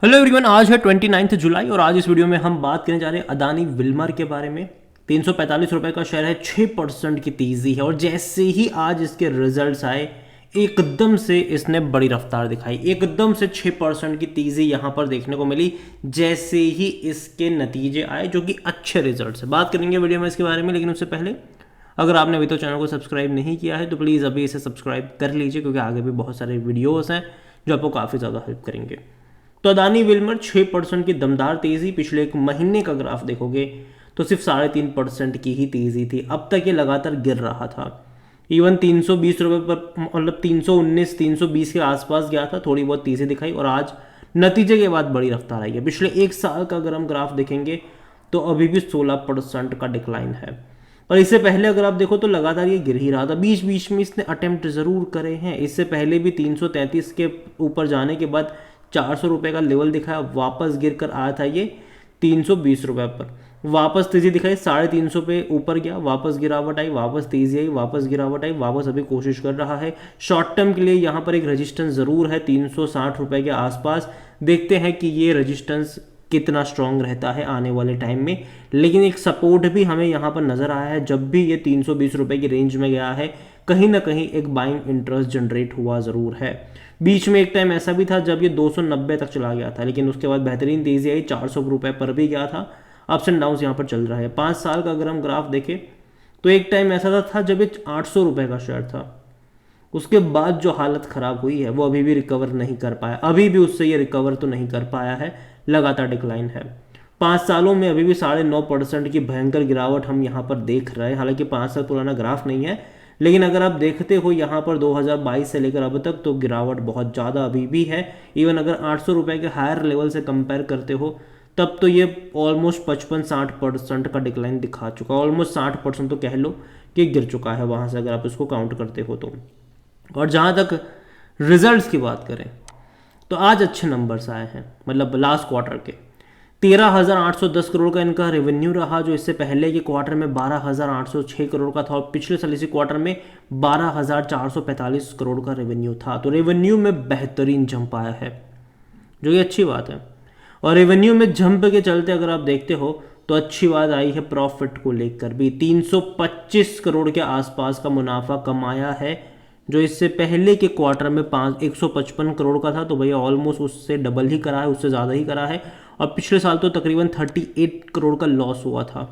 Hello everyone, आज है 29 जुलाई और आज इस वीडियो में हम बात करने जा रहे हैं अदानी विल्मर के बारे में। 345 रुपए का शेयर है, 6% की तेजी है और जैसे ही आज इसके रिजल्ट्स आए एकदम से इसने बड़ी रफ्तार दिखाई। एकदम से 6% की तेजी यहां पर देखने को मिली जैसे ही इसके नतीजे आए, जो कि अच्छे रिजल्ट है। बात करेंगे वीडियो में इसके बारे में, लेकिन उससे पहले अगर आपने अभी तो चैनल को सब्सक्राइब नहीं किया है तो प्लीज़ अभी इसे सब्सक्राइब कर लीजिए, क्योंकि आगे भी बहुत सारे वीडियोस हैं जो आपको काफ़ी ज़्यादा हेल्प करेंगे। तो अदानी विल्मर 6% की दमदार तेजी। पिछले एक महीने का ग्राफ देखोगे तो सिर्फ 3.5% की ही तेजी थी। अब तक ये लगातार गिर रहा था। इवन 320 रुपये पर, मतलब 319 320 के आसपास गया था, थोड़ी बहुत तेजी दिखाई और आज नतीजे के बाद बड़ी रफ्तार आई है। पिछले एक साल का अगर हम ग्राफ देखेंगे तो अभी भी 16% का डिक्लाइन है। और इससे पहले अगर आप देखो तो लगातार ये गिर ही रहा था। बीच बीच में इसने अटेम्प्ट जरूर करे हैं। इससे पहले भी 333 के ऊपर जाने के बाद 400 रुपये का लेवल दिखाया, वापस गिर कर आया था ये 320 रुपये पर। वापस तेजी दिखाई, 350 पे ऊपर गया, वापस गिरावट आई, वापस तेजी आई, वापस गिरावट आई, वापस अभी कोशिश कर रहा है। शॉर्ट टर्म के लिए यहाँ पर एक रजिस्टेंस ज़रूर है 360 रुपये के आसपास। देखते हैं कि ये रजिस्टेंस कितना स्ट्रांग रहता है आने वाले टाइम में। लेकिन एक सपोर्ट भी हमें यहाँ पर नज़र आया है। जब भी ये 320 रुपये की रेंज में गया है, कहीं ना कहीं एक बाइंग इंटरेस्ट जनरेट हुआ ज़रूर है। बीच में एक टाइम ऐसा भी था जब ये 290 तक चला गया था, लेकिन उसके बाद बेहतरीन तेज़ी आई, 400 रुपये पर भी गया था। अप्स एंड डाउन्स यहाँ पर चल रहा है। 5 साल का अगर हम ग्राफ देखें तो एक टाइम ऐसा था जब ये 800 रुपये का शेयर था। उसके बाद जो हालत ख़राब हुई है वो अभी भी रिकवर नहीं कर पाया। अभी भी उससे ये रिकवर तो नहीं कर पाया है, लगातार डिक्लाइन है। 5 सालों में अभी भी 9.5% की भयंकर गिरावट हम यहाँ पर देख रहे हैं। हालांकि 5 साल पुराना ग्राफ नहीं है, लेकिन अगर आप देखते हो यहाँ पर 2022 से लेकर अब तक तो गिरावट बहुत ज़्यादा अभी भी है। इवन अगर 800 रुपये के हायर लेवल से कंपेयर करते हो तब तो ये ऑलमोस्ट 55-60% का डिक्लाइन दिखा चुका है। ऑलमोस्ट 60% तो कह लो कि गिर चुका है वहाँ से, अगर आप इसको काउंट करते हो तो। और जहाँ तक रिजल्ट्स की बात करें तो आज अच्छे नंबर्स आए हैं। मतलब लास्ट क्वार्टर के 13,810 करोड़ का इनका रेवेन्यू रहा, जो इससे पहले के क्वार्टर में 12,806 करोड़ का था और पिछले साल इसी क्वार्टर में 12,445 करोड़ का रेवेन्यू था। तो रेवेन्यू में बेहतरीन जंप आया है, जो कि अच्छी बात है। और रेवेन्यू में जंप के चलते अगर आप देखते हो तो अच्छी बात आई है प्रॉफिट को लेकर भी। 325 करोड़ के आसपास का मुनाफा कमाया है, जो इससे पहले के क्वार्टर में 155 करोड़ का था। तो भैया ऑलमोस्ट उससे डबल ही करा है, उससे ज़्यादा ही करा है। और पिछले साल तो तकरीबन 38 करोड़ का लॉस हुआ था।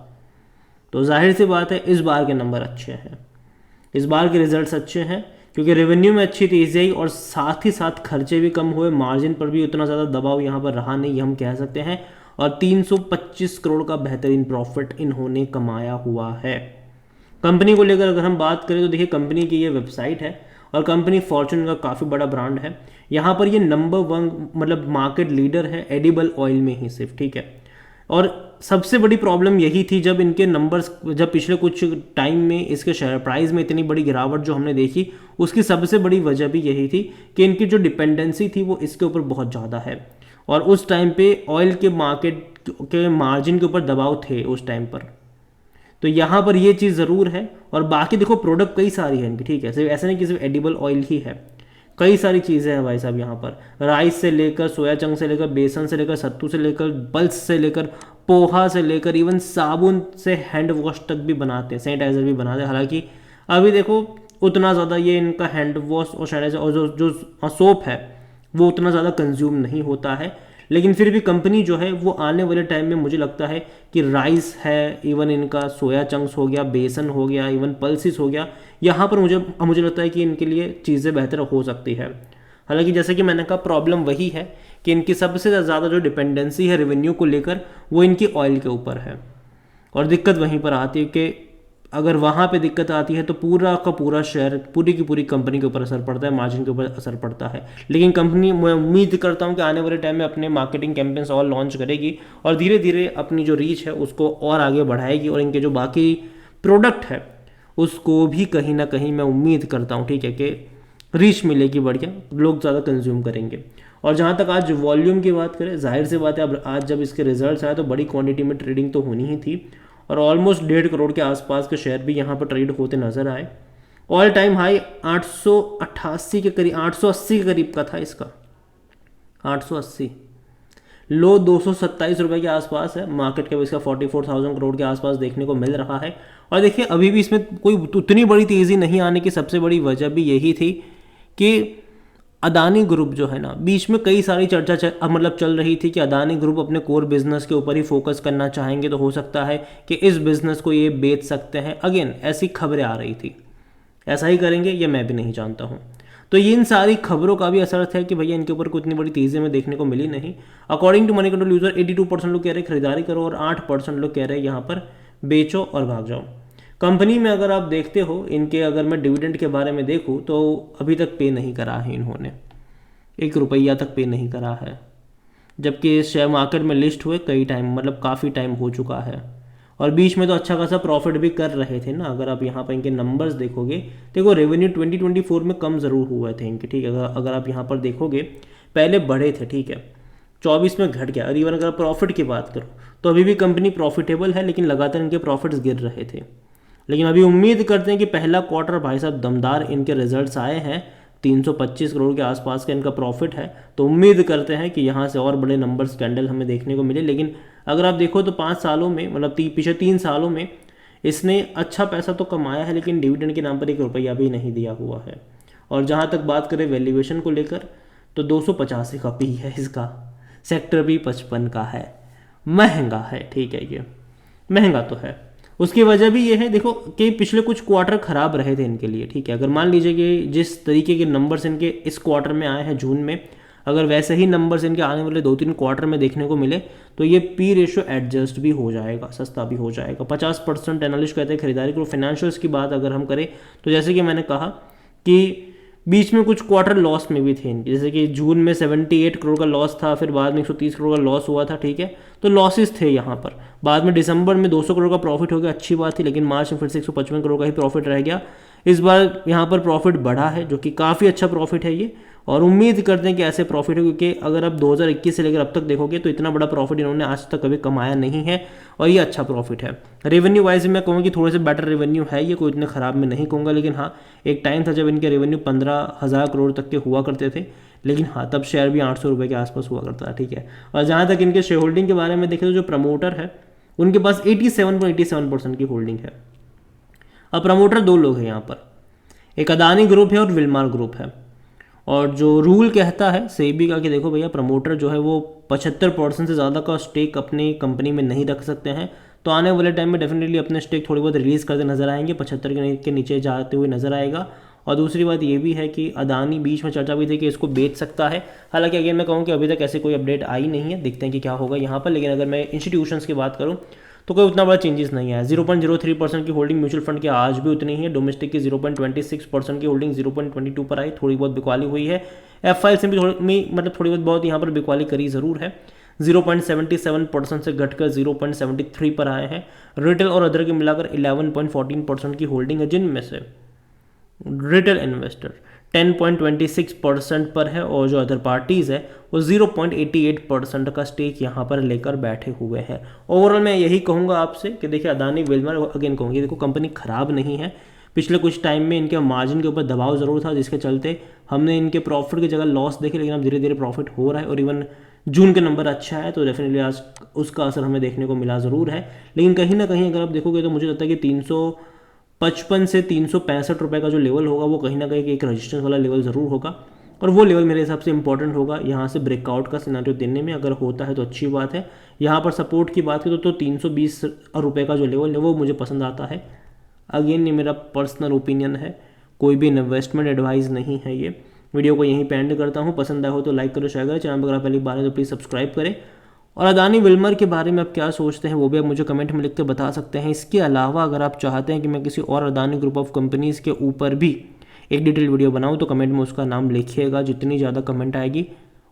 तो जाहिर सी बात है इस बार के नंबर अच्छे हैं, इस बार के रिजल्ट्स अच्छे हैं, क्योंकि रेवेन्यू में अच्छी तेजी आई और साथ ही साथ खर्चे भी कम हुए। मार्जिन पर भी उतना ज़्यादा दबाव यहाँ पर रहा नहीं, हम कह सकते हैं। और 325 करोड़ का बेहतरीन प्रॉफिट इन्होंने कमाया हुआ है। कंपनी को लेकर अगर हम बात करें तो देखिए, कंपनी की ये वेबसाइट है और कंपनी फॉर्चून का काफ़ी बड़ा ब्रांड है। यहाँ पर ये नंबर 1 मतलब मार्केट लीडर है एडिबल ऑयल में ही सिर्फ, ठीक है। और सबसे बड़ी प्रॉब्लम यही थी जब इनके नंबर्स, जब पिछले कुछ टाइम में इसके शेयर प्राइस में इतनी बड़ी गिरावट जो हमने देखी, उसकी सबसे बड़ी वजह भी यही थी कि इनकी जो डिपेंडेंसी थी वो इसके ऊपर बहुत ज़्यादा है। और उस टाइम पे ऑयल के मार्केट के मार्जिन के ऊपर दबाव थे उस टाइम पर। तो यहाँ पर ये चीज़ ज़रूर है। और बाकी देखो प्रोडक्ट कई सारी है इनकी, ठीक है। सिर्फ ऐसा नहीं कि सिर्फ एडिबल ऑयल ही है, कई सारी चीज़ें हैं भाई साहब। यहाँ पर राइस से लेकर, सोया चंक से लेकर, बेसन से लेकर, सत्तू से लेकर, पल्स से लेकर, पोहा से लेकर, इवन साबुन से हैंड वॉश तक भी बनाते हैं, सैनिटाइजर भी बनाते हैं। हालांकि अभी देखो उतना ज़्यादा ये इनका हैंड वॉश और सैनिटाइजर और जो सोप है वो उतना ज़्यादा कंज्यूम नहीं होता है। लेकिन फिर भी कंपनी जो है वो आने वाले टाइम में मुझे लगता है कि राइस है, इवन इनका सोया चंक्स हो गया, बेसन हो गया, इवन पल्सिस हो गया, यहाँ पर मुझे लगता है कि इनके लिए चीज़ें बेहतर हो सकती है। हालांकि जैसे कि मैंने कहा प्रॉब्लम वही है कि इनकी सबसे ज़्यादा जो डिपेंडेंसी है रेवेन्यू को लेकर वो इनकी ऑयल के ऊपर है। और दिक्कत वहीं पर आती है कि अगर वहाँ पे दिक्कत आती है तो पूरा का पूरा शेयर, पूरी की पूरी कंपनी के ऊपर असर पड़ता है, मार्जिन के ऊपर असर पड़ता है। लेकिन कंपनी, मैं उम्मीद करता हूँ कि आने वाले टाइम में अपने मार्केटिंग कैंपेन्स और लॉन्च करेगी और धीरे धीरे अपनी जो रीच है उसको और आगे बढ़ाएगी और इनके जो बाकी प्रोडक्ट है उसको भी कहीं ना कहीं मैं उम्मीद करता हूँ, ठीक है, कि रीच मिलेगी, बढ़िया लोग ज़्यादा कंज्यूम करेंगे। और जहाँ तक आज वॉल्यूम की बात करें, जाहिर सी बात है अब आज जब इसके रिजल्ट्स आए तो बड़ी क्वांटिटी में ट्रेडिंग तो होनी ही थी और ऑलमोस्ट 1.5 करोड़ के आसपास के शेयर भी यहाँ पर ट्रेड होते नजर आए। ऑल टाइम हाई 888 के करीब, 880 के करीब का था इसका, 880। लो 227 रुपये के आसपास है, मार्केट कैप इसका 44,000 करोड़ के आसपास देखने को मिल रहा है। और देखिए अभी भी इसमें कोई उतनी बड़ी तेज़ी नहीं आने की सबसे बड़ी वजह भी यही थी कि अदानी ग्रुप जो है ना, बीच में कई सारी चर्चा चल रही थी कि अदानी ग्रुप अपने कोर बिजनेस के ऊपर ही फोकस करना चाहेंगे, तो हो सकता है कि इस बिजनेस को ये बेच सकते हैं। अगेन ऐसी खबरें आ रही थी, ऐसा ही करेंगे ये मैं भी नहीं जानता हूँ। तो ये इन सारी खबरों का भी असर है कि भैया इनके ऊपर कोई इतनी बड़ी तेज़ी में देखने को मिली नहीं। According to Moneycontrol user 82% लोग कह रहे हैं खरीदारी करो और 8% लोग कह रहे हैं यहाँ पर बेचो और भाग जाओ। कंपनी में अगर आप देखते हो इनके, अगर मैं डिविडेंड के बारे में देखूँ तो अभी तक पे नहीं करा है इन्होंने, 1 रुपया तक पे नहीं करा है, जबकि शेयर मार्केट में लिस्ट हुए कई टाइम, मतलब काफ़ी टाइम हो चुका है। और बीच में तो अच्छा खासा प्रॉफिट भी कर रहे थे ना। अगर आप यहाँ पर इनके नंबर्स देखोगे, देखो रेवेन्यू 2024 में कम ज़रूर हुए थे इनके, ठीक है। अगर आप यहाँ पर देखोगे पहले बढ़े थे, ठीक है, 24 में घट गया। और इवन अगर प्रॉफिट की बात करो तो अभी भी कंपनी प्रॉफिटेबल है, लेकिन लगातार इनके प्रॉफिट्स गिर रहे थे। लेकिन अभी उम्मीद करते हैं कि पहला क्वार्टर भाई साहब दमदार इनके रिजल्ट्स आए हैं, 325 करोड़ के आसपास का इनका प्रॉफिट है। तो उम्मीद करते हैं कि यहाँ से और बड़े नंबर्स कैंडल हमें देखने को मिले। लेकिन अगर आप देखो तो 5 सालों में, मतलब पिछले 3 सालों में इसने अच्छा पैसा तो कमाया है, लेकिन डिविडेंड के नाम पर 1 रुपया भी नहीं दिया हुआ है। और जहाँ तक बात करें वैल्यूएशन को लेकर तो 285 का पी है इसका, सेक्टर भी 55 का है। महंगा है, ठीक है, ये महंगा तो है। उसकी वजह भी ये है देखो कि पिछले कुछ क्वार्टर खराब रहे थे इनके लिए, ठीक है। अगर मान लीजिए कि जिस तरीके के नंबर्स इनके इस क्वार्टर में आए हैं जून में, अगर वैसे ही नंबर्स इनके आने वाले 2-3 क्वार्टर में देखने को मिले तो ये पी रेशो एडजस्ट भी हो जाएगा, सस्ता भी हो जाएगा। 50% एनालिस्ट कहते हैं खरीदारी को। फाइनेंशियल्स की बात अगर हम करें तो जैसे कि मैंने कहा कि बीच में कुछ क्वार्टर लॉस में भी थे इनके, जैसे कि जून में 78 करोड़ का लॉस था, फिर बाद में 130 करोड़ का लॉस हुआ था, ठीक है। तो लॉसेस थे यहाँ पर। बाद में दिसंबर में 200 करोड़ का प्रॉफिट हो गया, अच्छी बात थी, लेकिन मार्च में फिर से 155 करोड़ का ही प्रॉफिट रह गया। इस बार यहाँ पर प्रॉफिट बढ़ा है, जो कि काफ़ी अच्छा प्रॉफिट है ये, और उम्मीद करते हैं कि ऐसे प्रॉफिट हो, क्योंकि अगर आप 2021 से लेकर अब तक देखोगे तो इतना बड़ा प्रॉफिट इन्होंने आज तक कभी कमाया नहीं है, और ये अच्छा प्रॉफिट है। रेवेन्यू वाइज मैं कहूँगा कि थोड़े से बेटर रेवेन्यू है ये, कोई इतने ख़राब में नहीं कहूँगा। लेकिन हाँ, एक टाइम था जब इनके रेवेन्यू 15,000 करोड़ तक के हुआ करते थे, लेकिन हाँ तब शेयर भी 800 रुपये के आसपास हुआ करता था, ठीक है। और जहाँ तक इनके शेयर होल्डिंग के बारे में देखें तो जो प्रमोटर है उनके पास 87.87% की होल्डिंग है। अब प्रमोटर 2 लोग हैं यहाँ पर, एक अदानी ग्रुप है और विलमार ग्रुप है। और जो रूल कहता है सेबी का कि देखो भैया प्रमोटर जो है वो 75% से ज़्यादा का स्टेक अपनी कंपनी में नहीं रख सकते हैं। तो आने वाले टाइम में डेफिनेटली अपने स्टेक थोड़ी बहुत रिलीज़ करते नजर आएंगे, 75 के नीचे जाते हुए नजर आएगा। और दूसरी बात ये भी है कि अदानी, बीच में चर्चा भी थी कि इसको बेच सकता है। हालांकि अगेन मैं कहूँ कि अभी तक ऐसे कोई अपडेट आई नहीं है, देखते हैं कि क्या होगा यहाँ पर। लेकिन अगर मैं इंस्टीट्यूशंस की बात करूँ तो कोई उतना बड़ा चेंजेस नहीं आया। 0.03% की होल्डिंग म्यूचुअल फंड की आज भी उतनी ही है। डोमेस्टिक की 0.26% की होल्डिंग 0.22 पर आई, थोड़ी बहुत बिकवाली हुई है। एफआईएल से भी मतलब थोड़ी बहुत यहाँ पर बिकवाली करी ज़रूर है, 0.77% से घटकर 0.73 पर आए हैं। रिटेल और अदर के मिलाकर 11.14% की होल्डिंग है, जिनमें से रिटेल इन्वेस्टर 10.26% पर है, और जो अदर पार्टीज़ है वो 0.88% का स्टेक यहाँ पर लेकर बैठे हुए हैं। ओवरऑल मैं यही कहूँगा आपसे कि देखिए अदानी विलमार, अगेन कहूँगी देखो कंपनी ख़राब नहीं है। पिछले कुछ टाइम में इनके मार्जिन के ऊपर दबाव ज़रूर था, जिसके चलते हमने इनके प्रॉफिट की जगह लॉस देखे, लेकिन अब धीरे धीरे प्रॉफिट हो रहा है। और इवन जून के नंबर अच्छा है, तो डेफिनेटली आज उसका असर हमें देखने को मिला ज़रूर है। लेकिन कहीं ना कहीं अगर आप देखोगे तो मुझे लगता है कि 355 से 365 रुपये का जो लेवल होगा वो कहीं ना कहीं एक रजिस्टेंस वाला लेवल ज़रूर होगा, और वो लेवल मेरे हिसाब से इंपॉर्टेंट होगा यहाँ से ब्रेकआउट का सिनेरियो देने में। अगर होता है तो अच्छी बात है। यहाँ पर सपोर्ट की बात करें तो 320 रुपये का जो लेवल है वो मुझे पसंद आता है। अगेन ये मेरा पर्सनल ओपिनियन है, कोई भी इन्वेस्टमेंट एडवाइस नहीं है ये। वीडियो को यहीं पे एंड करता हूँ। पसंद आया हो तो लाइक करो, शेयर करो, चैनल पर अगर पहली बार है तो प्लीज़ सब्सक्राइब करें। और अदानी विलमार के बारे में आप क्या सोचते हैं वो भी आप मुझे कमेंट में लिख के बता सकते हैं। इसके अलावा अगर आप चाहते हैं कि मैं किसी और अदानी ग्रुप ऑफ कंपनीज़ के ऊपर भी एक डिटेल वीडियो बनाऊं तो कमेंट में उसका नाम लिखिएगा। जितनी ज़्यादा कमेंट आएगी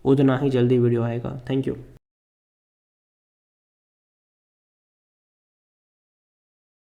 उतना ही जल्दी वीडियो आएगा। Thank you.